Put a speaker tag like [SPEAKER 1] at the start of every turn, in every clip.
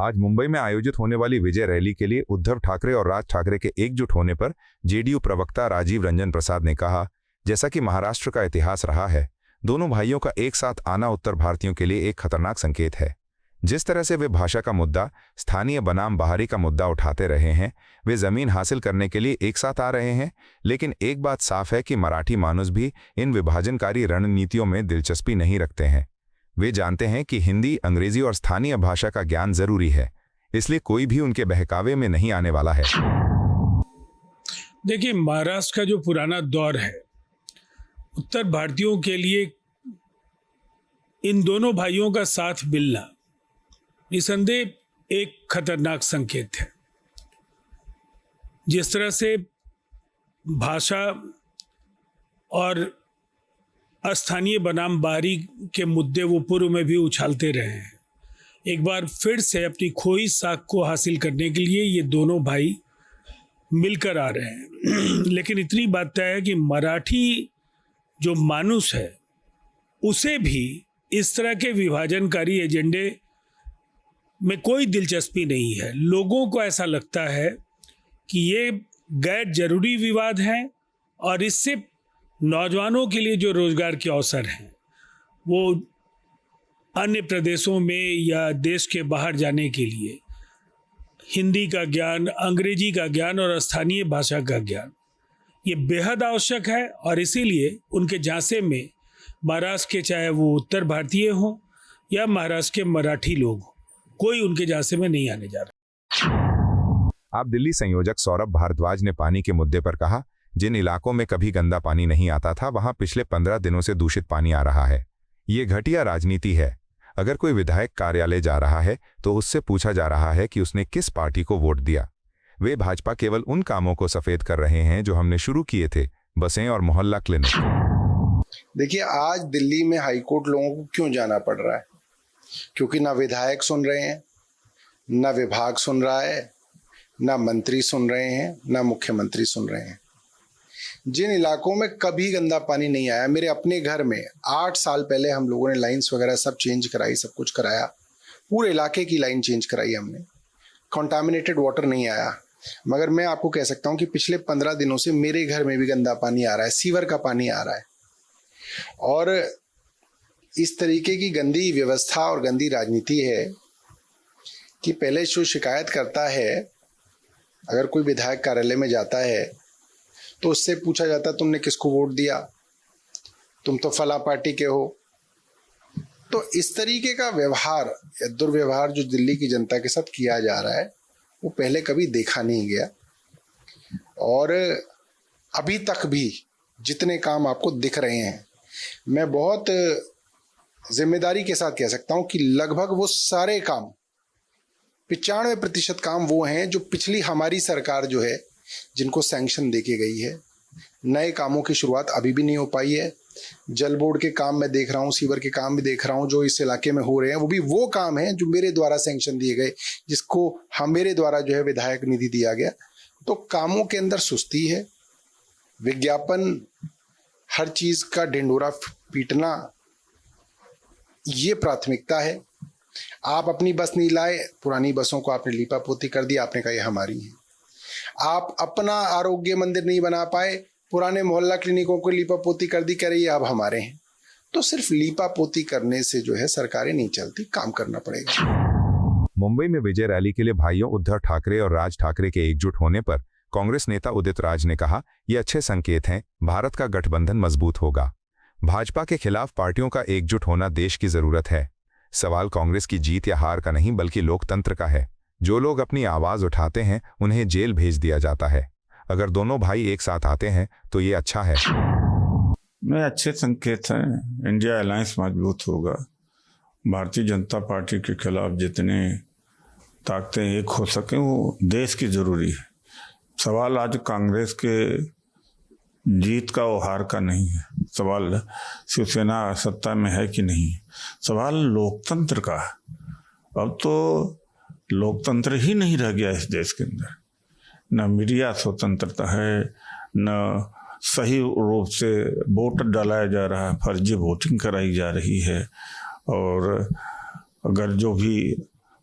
[SPEAKER 1] आज मुंबई में आयोजित होने वाली विजय रैली के लिए उद्धव ठाकरे और राज ठाकरे के एकजुट होने पर जेडीयू प्रवक्ता राजीव रंजन प्रसाद ने कहा, जैसा कि महाराष्ट्र का इतिहास रहा है, दोनों भाइयों का एक साथ आना उत्तर भारतीयों के लिए एक खतरनाक संकेत है। जिस तरह से वे भाषा का मुद्दा, स्थानीय बनाम बाहरी का मुद्दा उठाते रहे हैं, वे जमीन हासिल करने के लिए एक साथ आ रहे हैं। लेकिन एक बात साफ है कि मराठी मानुस भी इन विभाजनकारी रणनीतियों में दिलचस्पी नहीं रखते हैं। वे जानते हैं कि हिंदी, अंग्रेजी और स्थानीय भाषा का ज्ञान जरूरी है, इसलिए कोई भी उनके बहकावे में नहीं आने वाला है।
[SPEAKER 2] देखिए, महाराष्ट्र का जो पुराना दौर है, उत्तर भारतीयों के लिए इन दोनों भाइयों का साथ मिलना निसंदेह एक खतरनाक संकेत है। जिस तरह से भाषा और स्थानीय बनाम बाहरी के मुद्दे वो पूर्व में भी उछालते रहे हैं, एक बार फिर से अपनी खोई साख को हासिल करने के लिए ये दोनों भाई मिलकर आ रहे हैं। लेकिन इतनी बात तय है कि मराठी जो मानुस है उसे भी इस तरह के विभाजनकारी एजेंडे में कोई दिलचस्पी नहीं है। लोगों को ऐसा लगता है कि ये गैर जरूरी विवाद हैं और इससे नौजवानों के लिए जो रोजगार के अवसर हैं वो अन्य प्रदेशों में या देश के बाहर जाने के लिए हिंदी का ज्ञान, अंग्रेजी का ज्ञान और स्थानीय भाषा का ज्ञान ये बेहद आवश्यक है। और इसीलिए उनके झांसे में महाराष्ट्र के, चाहे वो उत्तर भारतीय हों या महाराष्ट्र के मराठी लोग, कोई उनके झांसे में नहीं आने जा रहा।
[SPEAKER 1] आप दिल्ली संयोजक सौरभ भारद्वाज ने पानी के मुद्दे पर कहा, जिन इलाकों में कभी गंदा पानी नहीं आता था वहां पिछले 15 दिनों से दूषित पानी आ रहा है। ये घटिया राजनीति है। अगर कोई विधायक कार्यालय जा रहा है तो उससे पूछा जा रहा है कि उसने किस पार्टी को वोट दिया। वे भाजपा केवल उन कामों को सफेद कर रहे हैं जो हमने शुरू किए थे, बसें और मोहल्ला क्लिनिक।
[SPEAKER 3] देखिए, आज दिल्ली में हाईकोर्ट लोगों को क्यों जाना पड़ रहा है? क्योंकि ना विधायक सुन रहे हैं, ना विभाग सुन रहा है, ना मंत्री सुन रहे हैं, ना मुख्यमंत्री सुन रहे हैं। जिन इलाकों में कभी गंदा पानी नहीं आया, मेरे अपने घर में 8 साल पहले हम लोगों ने लाइंस वगैरह सब चेंज कराई, सब कुछ कराया, पूरे इलाके की लाइन चेंज कराई हमने, कंटामिनेटेड वाटर नहीं आया। मगर मैं आपको कह सकता हूं कि पिछले 15 दिनों से मेरे घर में भी गंदा पानी आ रहा है, सीवर का पानी आ रहा है। और इस तरीके की गंदी व्यवस्था और गंदी राजनीति है कि पहले जो शिकायत करता है, अगर कोई विधायक कार्यालय में जाता है तो उससे पूछा जाता तुमने किसको वोट दिया, तुम तो फला पार्टी के हो। तो इस तरीके का व्यवहार या दुर्व्यवहार जो दिल्ली की जनता के साथ किया जा रहा है वो पहले कभी देखा नहीं गया। और अभी तक भी जितने काम आपको दिख रहे हैं, मैं बहुत जिम्मेदारी के साथ कह सकता हूं कि लगभग वो सारे काम 95% काम वो हैं जो पिछली हमारी सरकार जो है जिनको सैंक्शन देके गई है। नए कामों की शुरुआत अभी भी नहीं हो पाई है। जल बोर्ड के काम मैं देख रहा हूँ, सीवर के काम भी देख रहा हूँ जो इस इलाके में हो रहे हैं, वो भी वो काम हैं जो मेरे द्वारा सैंक्शन दिए गए, जिसको मेरे द्वारा जो है विधायक निधि दिया गया। तो कामों के अंदर सुस्ती है, विज्ञापन, हर चीज का ढिंढोरा पीटना, ये प्राथमिकता है। आप अपनी बस नहीं लाए, पुरानी बसों को आपने लीपा पोती कर दी, आपने कहा ये हमारी है। आप अपना आरोग्य मंदिर नहीं बना पाए, पुराने मोहल्ला क्लिनिकों को लीपा पोती कर दी, कह रही है अब हमारे हैं। तो सिर्फ लीपा पोती करने से जो है सरकारें नहीं चलती, काम करना पड़ेगा।
[SPEAKER 1] मुंबई में विजय रैली के लिए भाइयों उद्धव ठाकरे और राज ठाकरे के एकजुट होने पर कांग्रेस नेता उदित राज ने कहा, ये अच्छे संकेत हैं, भारत का गठबंधन मजबूत होगा। भाजपा के खिलाफ पार्टियों का एकजुट होना देश की जरूरत है। सवाल कांग्रेस की जीत या हार का नहीं बल्कि लोकतंत्र का है। जो लोग अपनी आवाज उठाते हैं उन्हें जेल भेज दिया जाता है। अगर दोनों भाई एक साथ आते हैं तो ये अच्छा है।
[SPEAKER 4] में अच्छे संकेत हैं। इंडिया अलायंस मजबूत होगा। भारतीय जनता पार्टी के खिलाफ जितने ताकतें एक हो सकें वो देश की जरूरी है। सवाल आज कांग्रेस के जीत का और हार का नहीं है। सवाल शिवसेना सत्ता में है कि नहीं, सवाल लोकतंत्र का है। अब तो लोकतंत्र ही नहीं रह गया इस देश के अंदर। न मीडिया स्वतंत्रता है, न सही रूप से वोट डाला जा रहा है, फर्जी वोटिंग कराई जा रही है। और अगर जो भी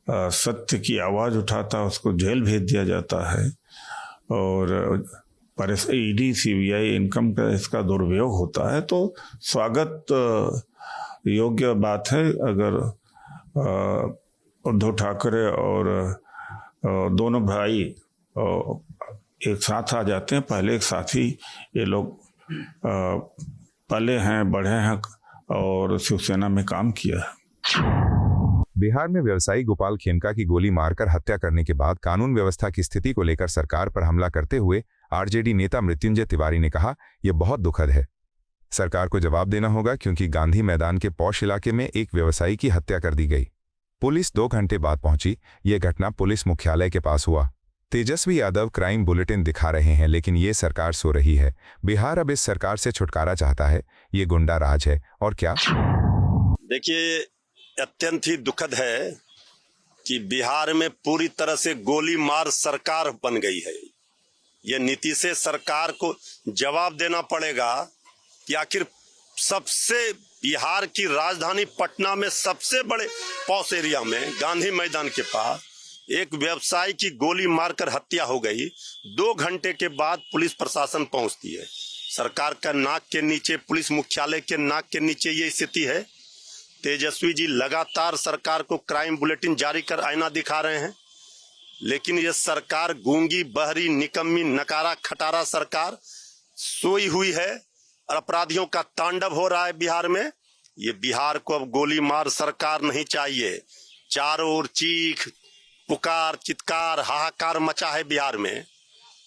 [SPEAKER 4] सत्य की आवाज़ उठाता है उसको जेल भेज दिया जाता है। और पर ईडी सीबीआई इनकम का इसका दुरुपयोग होता है तो स्वागत योग्य बात है अगर उद्धव ठाकरे और दोनों भाई एक साथ आ जाते हैं। पहले एक साथ ही ये लोग पले हैं, बढ़े हैं और शिवसेना में काम किया है।
[SPEAKER 1] बिहार में व्यवसायी गोपाल खेमका की गोली मारकर हत्या करने के बाद कानून व्यवस्था की स्थिति को लेकर सरकार पर हमला करते हुए आरजेडी नेता मृत्युंजय तिवारी ने कहा, यह बहुत दुखद है। सरकार को जवाब देना होगा क्योंकि गांधी मैदान के पौष इलाके में एक व्यवसायी की हत्या कर दी गई। पुलिस 2 घंटे बाद पहुंची। यह घटना पुलिस मुख्यालय के पास हुआ। तेजस्वी यादव क्राइम बुलेटिन दिखा रहे हैं लेकिन ये सरकार सो रही है। बिहार अब इस सरकार से छुटकारा चाहता है। ये गुंडा राज है और क्या।
[SPEAKER 5] देखिए, अत्यंत ही दुखद है कि बिहार में पूरी तरह से गोली मार सरकार बन गई है। ये नीतीश सरकार को जवाब देना पड़ेगा कि आखिर सबसे बिहार की राजधानी पटना में सबसे बड़े पॉश एरिया में गांधी मैदान के पास एक व्यवसायी की गोली मारकर हत्या हो गई। 2 घंटे के बाद पुलिस प्रशासन पहुंचती है। सरकार का नाक के नीचे, पुलिस मुख्यालय के नाक के नीचे ये स्थिति है। तेजस्वी जी लगातार सरकार को क्राइम बुलेटिन जारी कर आईना दिखा रहे हैं, लेकिन ये सरकार गूंगी, बहरी, निकम्मी, नकारा खटारा सरकार सोई हुई है और अपराधियों का तांडव हो रहा है बिहार में। ये बिहार को अब गोली मार सरकार नहीं चाहिए। चारों ओर चीख पुकार, चित्कार, हाहाकार मचा है बिहार में।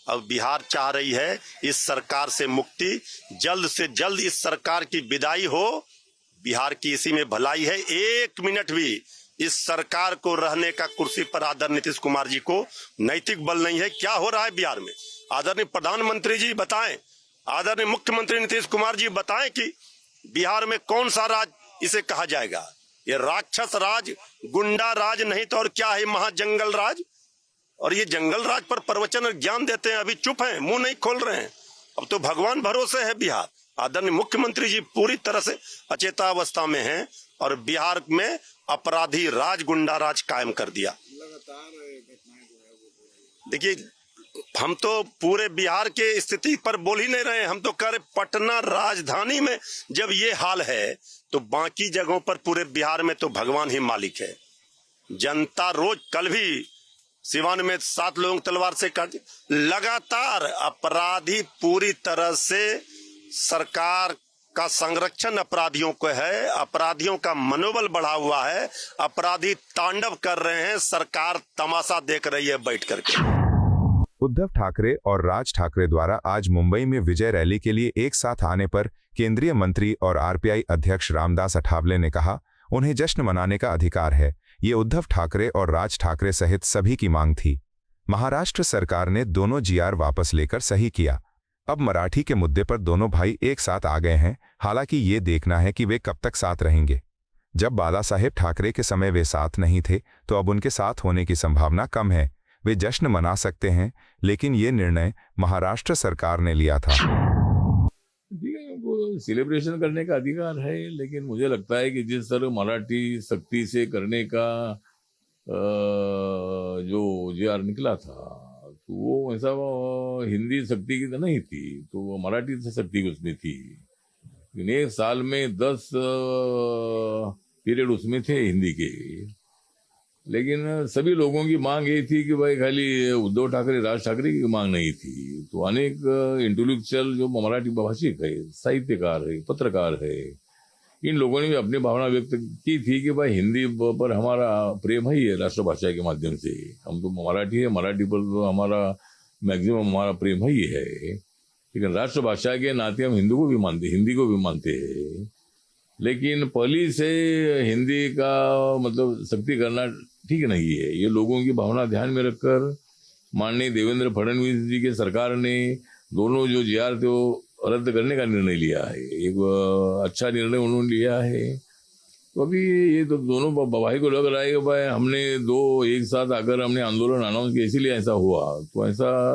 [SPEAKER 5] अब बिहार चाह रही है इस सरकार से मुक्ति, जल्द से जल्द इस सरकार की विदाई हो। बिहार की इसी में भलाई है। 1 मिनट भी इस सरकार को रहने का कुर्सी पर आदरणीय नीतीश कुमार जी को नैतिक बल नहीं है। क्या हो रहा है बिहार में? आदरणीय प्रधानमंत्री जी बताएं, आदरणीय मुख्यमंत्री नीतीश कुमार जी बताएं कि बिहार में कौन सा राज इसे कहा जाएगा? ये राक्षस राज, गुंडा राज नहीं तो और क्या है? महाजंगल राज। और ये जंगल राज पर प्रवचन और ज्ञान देते हैं, अभी चुप हैं, मुंह नहीं खोल रहे हैं। अब तो भगवान भरोसे है बिहार। आदरणीय मुख्यमंत्री जी पूरी तरह से अचेतावस्था में हैं और बिहार में अपराधी राज, गुंडा राज कायम कर दिया। देखिए, हम तो पूरे बिहार के स्थिति पर बोल ही नहीं रहे हैं। हम तो कह रहे पटना राजधानी में जब ये हाल है तो बाकी जगहों पर पूरे बिहार में तो भगवान ही मालिक है। जनता रोज, कल भी सिवान में 7 लोगों की तलवार से काट। लगातार अपराधी पूरी तरह से सरकार का संरक्षण अपराधियों को है। अपराधियों का मनोबल बढ़ा हुआ है। अपराधी तांडव कर रहे हैं, सरकार तमाशा देख रही है बैठ करके।
[SPEAKER 1] उद्धव ठाकरे और राज ठाकरे द्वारा आज मुंबई में विजय रैली के लिए एक साथ आने पर केंद्रीय मंत्री और आरपीआई अध्यक्ष रामदास अठावले ने कहा, उन्हें जश्न मनाने का अधिकार है। ये उद्धव ठाकरे और राज ठाकरे सहित सभी की मांग थी। महाराष्ट्र सरकार ने दोनों जीआर वापस लेकर सही किया। अब मराठी के मुद्दे पर दोनों भाई एक साथ आ गए हैं। हालांकि ये देखना है कि वे कब तक साथ रहेंगे। जब बाला साहेब ठाकरे के समय वे साथ नहीं थे तो अब उनके साथ होने की संभावना कम है। वे जश्न मना सकते हैं, लेकिन ये निर्णय महाराष्ट्र सरकार ने लिया था।
[SPEAKER 6] वो सेलिब्रेशन करने का अधिकार है, लेकिन मुझे लगता है कि जिस तरह मराठी सख्ती से करने का जो जीआर निकला था तो वो ऐसा हिंदी सख्ती की तो नहीं थी, तो वो मराठी से सख्ती उसमें थी। लेकिन 1 साल में 10 पीरियड उसमें थे हिंदी के। लेकिन सभी लोगों की मांग ये थी कि भाई खाली उद्धव ठाकरे, राज ठाकरे की मांग नहीं थी। तो अनेक इंटेलेक्चुअल जो मराठी भाषिक है, साहित्यकार है, पत्रकार है, इन लोगों ने भी अपनी भावना व्यक्त की थी कि भाई हिंदी पर हमारा प्रेम ही है राष्ट्रभाषा के माध्यम से। हम तो मराठी है, मराठी पर तो हमारा मैक्सिमम हमारा प्रेम ही है। लेकिन राष्ट्रभाषा के नाते हम हिंदी को भी मानते हैं। लेकिन पहली से हिंदी का मतलब सख्ती करना ठीक नहीं है। ये लोगों की भावना ध्यान में रखकर माननीय देवेंद्र फडणवीस जी के सरकार ने दोनों जो जीआर थे वो रद्द करने का निर्णय लिया है। एक अच्छा निर्णय उन्होंने लिया है। तो अभी ये तो दोनों भाई को लग रहा है कि भाई हमने 2 एक साथ आकर हमने आंदोलन अनाउंस किया इसीलिए ऐसा हुआ, तो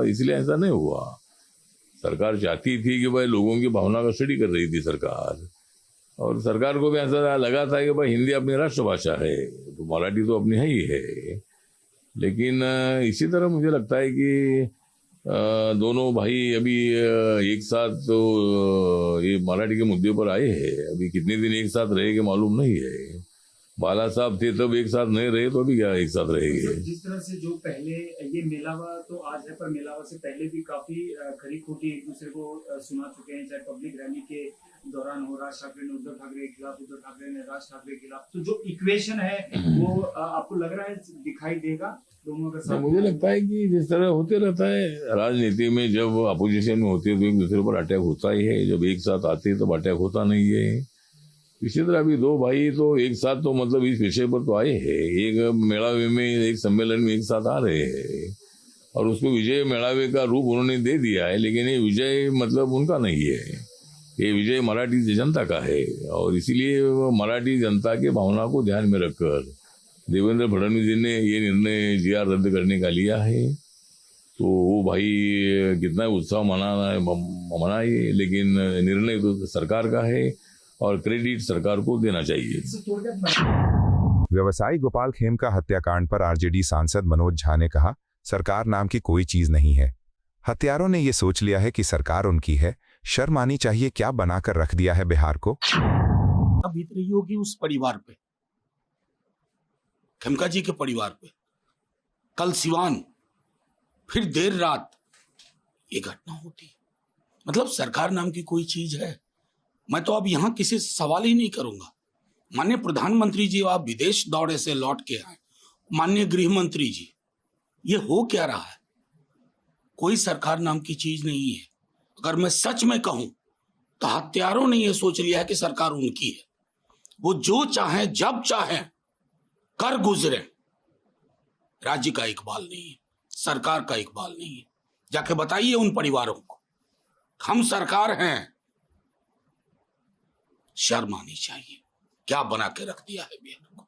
[SPEAKER 6] इसलिए ऐसा नहीं हुआ। सरकार चाहती थी कि भाई लोगों की भावना का स्टडी कर रही थी सरकार। और सरकार को भी ऐसा लगा था कि भाई हिंदी अपनी राष्ट्रभाषा है तो मराठी तो अपनी है ही है। लेकिन इसी तरह मुझे लगता है कि दोनों भाई अभी एक साथ तो ये मराठी के मुद्दे पर आए हैं। अभी कितने दिन एक साथ रहेंगे मालूम नहीं है। बाला साहब थे तब एक साथ नहीं रहे तो अभी क्या एक साथ रहेंगे।
[SPEAKER 7] जिस तरह से जो पहले ये मेलावा तो आज है, पर मेलावा से पहले भी काफी खरी खोटी एक दूसरे को सुना चुके हैं, चाहे पब्लिक रैली के दौरान हो, राज ठाकरे ने उद्धव ठाकरे के खिलाफ, उद्धव ठाकरे ने राज ठाकरे के खिलाफ। तो जो इक्वेशन है वो आपको लग रहा है दिखाई देगा दोनों के साथ? मुझे
[SPEAKER 6] लगता है कि जिस तरह होते रहता है राजनीति में, जब अपोजिशन में होते हैं तो एक दूसरे पर अटैक होता ही है, जब एक साथ आते हैं तो अटैक होता नहीं है। इसी तरह अभी दो भाई तो एक साथ तो मतलब इस विषय पर तो आए हैं, एक मेळावे में एक सम्मेलन में एक साथ आ रहे हैं और उसको विजय मेळावे का रूप उन्होंने दे दिया है। लेकिन ये विजय मतलब उनका नहीं है, ये विजय मराठी जनता का है। और इसीलिए मराठी जनता के भावना को ध्यान में रखकर देवेंद्र फडणवीस जी ने ये निर्णय जीआर रद्द करने का लिया है। तो वो भाई कितना उत्साह मनाए, लेकिन निर्णय तो सरकार का है और क्रेडिट सरकार को देना चाहिए।
[SPEAKER 1] व्यवसायी गोपाल खेमका हत्याकांड पर आरजेडी सांसद मनोज झा ने कहा, सरकार नाम की कोई चीज नहीं है। हत्यारों ने ये सोच लिया है कि सरकार उनकी है। शर्म आनी चाहिए, क्या बनाकर रख दिया है बिहार को।
[SPEAKER 8] बीत रही होगी उस परिवार पे, खेमका जी के परिवार पे। कल सिवान, फिर देर रात ये घटना होती। मतलब सरकार नाम की कोई चीज है? मैं तो अब यहां किसी से सवाल ही नहीं करूंगा। माननीय प्रधानमंत्री जी, आप विदेश दौरे से लौट के आए, माननीय गृह मंत्री जी, ये हो क्या रहा है? कोई सरकार नाम की चीज नहीं है। अगर मैं सच में कहूं तो हत्यारों ने यह सोच लिया है कि सरकार उनकी है, वो जो चाहे जब चाहे कर गुजरे। राज्य का इकबाल नहीं है, सरकार का इकबाल नहीं है। जाके बताइए उन परिवारों को, हम सरकार हैं। शर्म आनी चाहिए, क्या बना के रख दिया है बिहार को।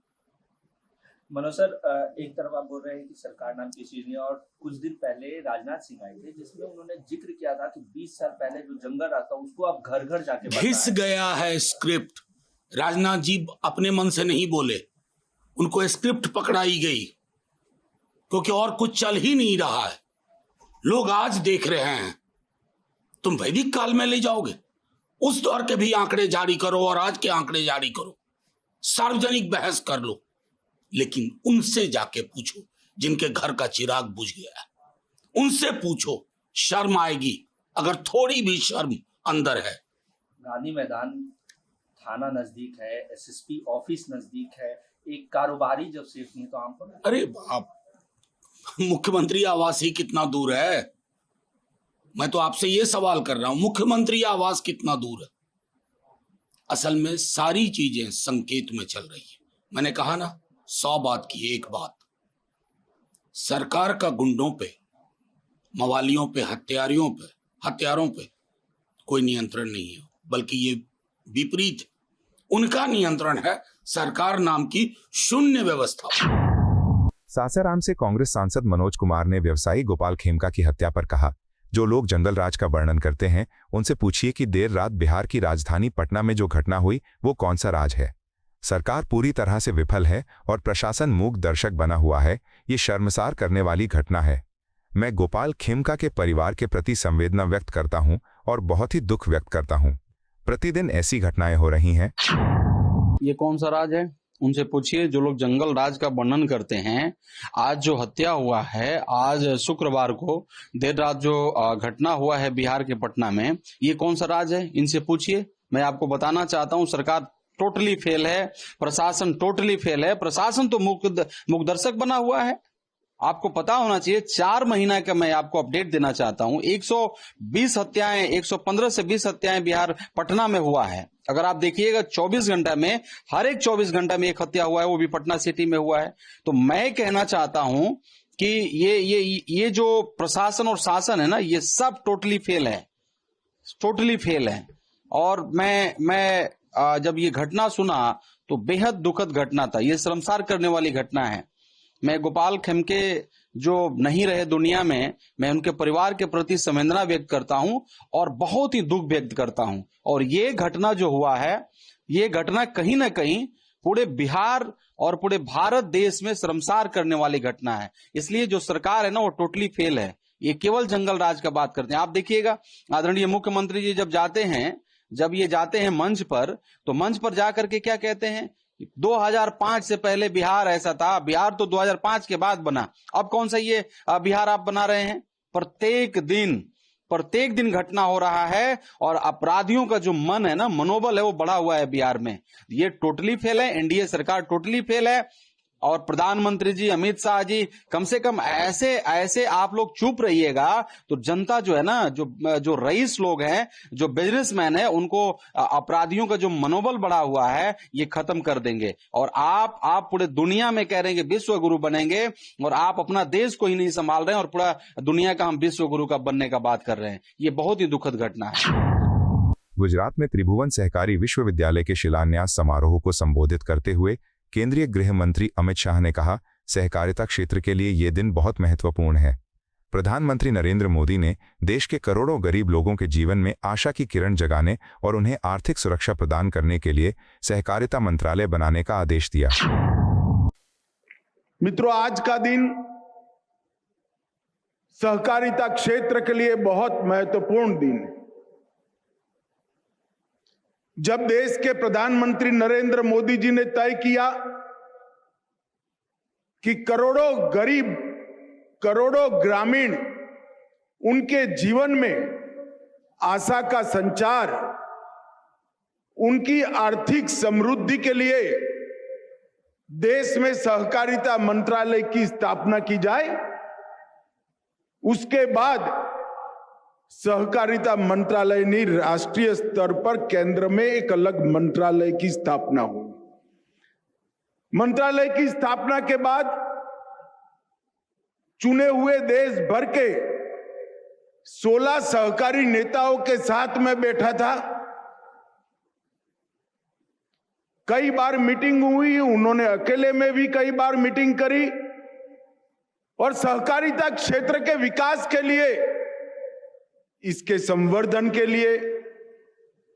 [SPEAKER 9] मनोज सर, एक तरफ आप बोल रहे हैं कि सरकार नाम की चीज नहीं, और कुछ दिन पहले राजनाथ सिंह आए थे जिसमें उन्होंने जिक्र किया था कि 20 साल पहले जो जंगल रास्ता उसको आप घर घर जाके
[SPEAKER 8] घिस गया है स्क्रिप्ट। राजनाथ जी अपने मन से नहीं बोले, उनको स्क्रिप्ट पकड़ाई गई, क्योंकि और कुछ चल ही नहीं रहा है। लोग आज देख रहे हैं। तुम वैदिक काल में ले जाओगे, उस दौर के भी आंकड़े जारी करो और आज के आंकड़े जारी करो, सार्वजनिक बहस कर लो, लेकिन उनसे जाके पूछो जिनके घर का चिराग बुझ गया है, उनसे पूछो, शर्म आएगी अगर थोड़ी भी शर्म अंदर है।
[SPEAKER 9] गांधी मैदान थाना नजदीक है, एसएसपी ऑफिस नजदीक है, एक कारोबारी जब सेफ नहीं तो आम पर।
[SPEAKER 8] अरे बाप, मुख्यमंत्री आवास ही कितना दूर है? मैं तो आपसे ये सवाल कर रहा हूं, मुख्यमंत्री आवास कितना दूर है? असल में सारी चीजें संकेत में चल रही है। मैंने कहा ना, 100 बात की एक बात, सरकार का गुंडों पे, मवालियों पे, हत्यारों पे कोई नियंत्रण नहीं है, बल्कि ये विपरीत, उनका नियंत्रण है सरकार नाम की शून्य व्यवस्था।
[SPEAKER 1] सासाराम से कांग्रेस सांसद मनोज कुमार ने व्यवसायी गोपाल खेमका की हत्या पर कहा, जो लोग जंगल राज का वर्णन करते हैं उनसे पूछिए कि देर रात बिहार की राजधानी पटना में जो घटना हुई वो कौन सा राज है। सरकार पूरी तरह से विफल है और प्रशासन मूक दर्शक बना हुआ है। ये शर्मसार करने वाली घटना है। मैं गोपाल खेमका के परिवार के प्रति संवेदना व्यक्त करता हूं और बहुत ही दुख व्यक्त करता हूं। प्रतिदिन ऐसी घटनाएं हो रही हैं।
[SPEAKER 10] ये कौन सा राज है? उनसे पूछिए जो लोग जंगल राज का वर्णन करते हैं। आज जो हत्या हुआ है, आज शुक्रवार को देर रात जो घटना हुआ है बिहार के पटना में, ये कौन सा राज है? इनसे पूछिए। मैं आपको बताना चाहता हूं, सरकार टोटली फेल है, प्रशासन टोटली फेल है। प्रशासन तो मुकदर्शक बना हुआ है। आपको पता होना चाहिए, 4 महीना का मैं आपको अपडेट देना चाहता हूं। 120 हत्याएं, 115 से 20 हत्याएं बिहार पटना में हुआ है। अगर आप देखिएगा 24 घंटा में, हर एक 24 घंटा में एक हत्या हुआ है, वो भी पटना सिटी में हुआ है। तो मैं कहना चाहता हूं कि ये जो प्रशासन और शासन है ना, ये सब टोटली फेल है, टोटली फेल है। और मैं जब ये घटना सुना तो बेहद दुखद घटना था। ये शर्मसार करने वाली घटना है। मैं गोपाल खेमके जो नहीं रहे दुनिया में, मैं उनके परिवार के प्रति संवेदना व्यक्त करता हूं और बहुत ही दुख व्यक्त करता हूं। और ये घटना जो हुआ है, ये घटना कहीं ना कहीं पूरे बिहार और पूरे भारत देश में शर्मसार करने वाली घटना है। इसलिए जो सरकार है ना वो टोटली फेल है। ये केवल जंगल राज का बात करते हैं। आप देखिएगा आदरणीय मुख्यमंत्री जी जब ये जाते हैं मंच पर, तो मंच पर जाकर के क्या कहते हैं, 2005 से पहले बिहार ऐसा था, बिहार तो 2005 के बाद बना। अब कौन सा ये बिहार आप बना रहे हैं? प्रत्येक दिन घटना हो रहा है और अपराधियों का जो मन है ना, मनोबल है, वो बढ़ा हुआ है बिहार में। ये टोटली फेल है, एनडीए सरकार टोटली फेल है। और प्रधानमंत्री जी, अमित शाह जी, कम से कम ऐसे आप लोग चुप रहिएगा तो जनता जो है ना, जो रईस लोग हैं, जो बिजनेसमैन है, उनको अपराधियों का जो मनोबल बढ़ा हुआ है ये खत्म कर देंगे। और आप पूरे दुनिया में कह रहे हैं कि विश्व गुरु बनेंगे और आप अपना देश को ही नहीं संभाल रहे हैं और पूरा दुनिया का हम विश्व गुरु का बनने का बात कर रहे हैं। ये बहुत ही दुखद घटना है।
[SPEAKER 1] गुजरात में त्रिभुवन सहकारी विश्वविद्यालय के शिलान्यास समारोह को संबोधित करते हुए केंद्रीय गृह मंत्री अमित शाह ने कहा, सहकारिता क्षेत्र के लिए ये दिन बहुत महत्वपूर्ण है। प्रधानमंत्री नरेंद्र मोदी ने देश के करोड़ों गरीब लोगों के जीवन में आशा की किरण जगाने और उन्हें आर्थिक सुरक्षा प्रदान करने के लिए सहकारिता मंत्रालय बनाने का आदेश दिया।
[SPEAKER 11] मित्रों, आज का दिन सहकारिता क्षेत्र के लिए बहुत महत्वपूर्ण दिन है। जब देश के प्रधानमंत्री नरेंद्र मोदी जी ने तय किया कि करोड़ों गरीब, करोड़ों ग्रामीण, उनके जीवन में आशा का संचार, उनकी आर्थिक समृद्धि के लिए देश में सहकारिता मंत्रालय की स्थापना की जाए, उसके बाद सहकारिता मंत्रालय ने राष्ट्रीय स्तर पर केंद्र में एक अलग मंत्रालय की स्थापना हुई। मंत्रालय की स्थापना के बाद चुने हुए देश भर के 16 सहकारी नेताओं के साथ में बैठा था। कई बार मीटिंग हुई, उन्होंने अकेले में भी कई बार मीटिंग करी और सहकारिता क्षेत्र के विकास के लिए, इसके संवर्धन के लिए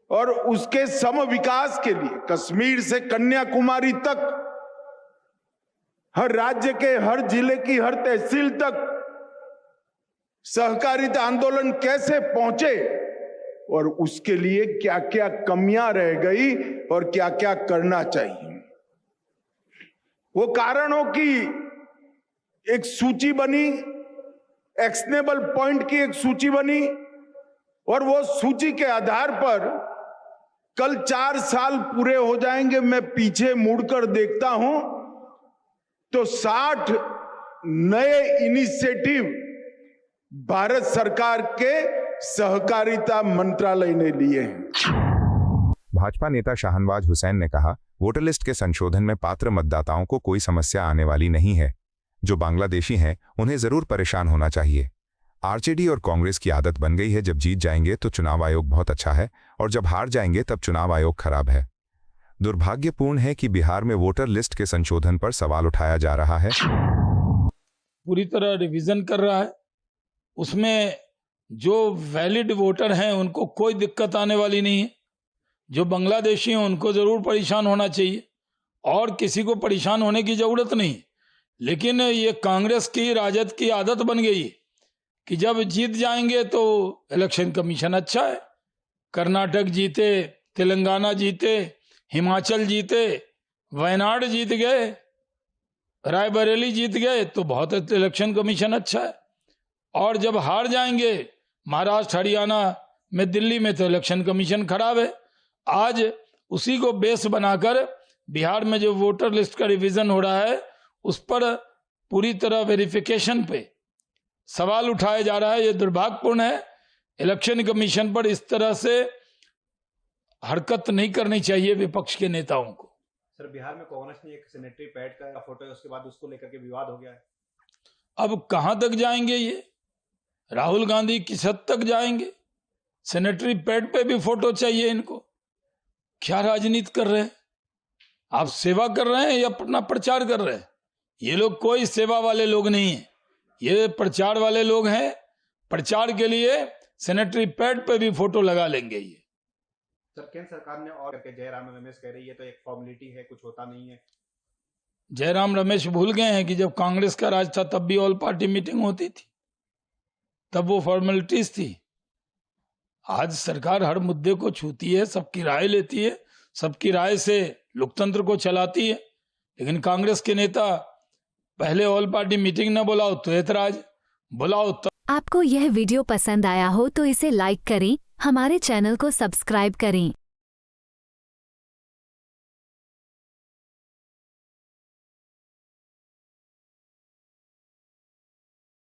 [SPEAKER 11] और उसके सम विकास के लिए कश्मीर से कन्याकुमारी तक, हर राज्य के हर जिले की हर तहसील तक सहकारिता आंदोलन कैसे पहुंचे और उसके लिए क्या क्या कमियां रह गई और क्या क्या करना चाहिए, वो कारणों की एक सूची बनी, एक्शनेबल पॉइंट की एक सूची बनी और वो सूची के आधार पर कल 4 साल पूरे हो जाएंगे। मैं पीछे मुड़कर देखता हूं तो 60 नए इनिशिएटिव भारत सरकार के सहकारिता मंत्रालय ने लिए हैं।
[SPEAKER 1] भाजपा नेता शाहनवाज हुसैन ने कहा, वोटर लिस्ट के संशोधन में पात्र मतदाताओं को कोई समस्या आने वाली नहीं है। जो बांग्लादेशी हैं उन्हें जरूर परेशान होना चाहिए। आरजेडी और कांग्रेस की आदत बन गई है, जब जीत जाएंगे तो चुनाव आयोग बहुत अच्छा है और जब हार जाएंगे तब चुनाव आयोग खराब है। दुर्भाग्यपूर्ण है कि बिहार में वोटर लिस्ट के संशोधन पर सवाल उठाया जा रहा है।
[SPEAKER 12] पूरी तरह रिवीजन कर रहा है, उसमें जो वैलिड वोटर हैं उनको कोई दिक्कत आने वाली नहीं है। जो बांग्लादेशी हैं उनको जरूर परेशान होना चाहिए और किसी को परेशान होने की जरूरत नहीं। लेकिन ये कांग्रेस की, राजद की आदत बन गई कि जब जीत जाएंगे तो इलेक्शन कमीशन अच्छा है। कर्नाटक जीते, तेलंगाना जीते, हिमाचल जीते, वायनाड जीत गए, रायबरेली जीत गए तो बहुत इलेक्शन कमीशन अच्छा है। और जब हार जाएंगे महाराष्ट्र, हरियाणा में, दिल्ली में तो इलेक्शन कमीशन खराब है। आज उसी को बेस बनाकर बिहार में जो वोटर लिस्ट का रिवीजन हो रहा है उस पर पूरी तरह वेरिफिकेशन पे सवाल उठाया जा रहा है। ये दुर्भाग्यपूर्ण है। इलेक्शन कमीशन पर इस तरह से हरकत नहीं करनी चाहिए विपक्ष के नेताओं को।
[SPEAKER 13] सर, बिहार में कांग्रेस ने एक सैनिटरी पैड का फोटो है, उसके बाद उसको लेकर के विवाद हो गया है।
[SPEAKER 12] अब कहां तक जाएंगे ये? राहुल गांधी किस हद तक जाएंगे? सैनिटरी पैड पे भी फोटो चाहिए इनको? क्या राजनीति कर रहे हैं? आप सेवा कर रहे हैं या अपना प्रचार कर रहे हैं? ये लोग कोई सेवा वाले लोग नहीं है, ये प्रचार वाले लोग हैं। प्रचार के लिए सैनिटरी पैड पे भी फोटो लगा लेंगे ये।
[SPEAKER 13] सर केंद्र सरकार ने और करके जयराम रमेश कह रही है तो एक फॉर्मेलिटी है, कुछ होता नहीं है।
[SPEAKER 12] जयराम रमेश भूल गए हैं कि जब कांग्रेस का राज था तब भी ऑल पार्टी मीटिंग होती थी, तब वो फॉर्मेलिटीज थी। आज सरकार हर मुद्दे को छूती है, सबकी राय लेती है, सबकी राय से लोकतंत्र को चलाती है। लेकिन कांग्रेस के नेता पहले ऑल पार्टी मीटिंग न बुलाओ तो ऐतराज, बुलाओ तो।
[SPEAKER 14] आपको यह वीडियो पसंद आया हो तो इसे लाइक करें, हमारे चैनल को सब्सक्राइब करें।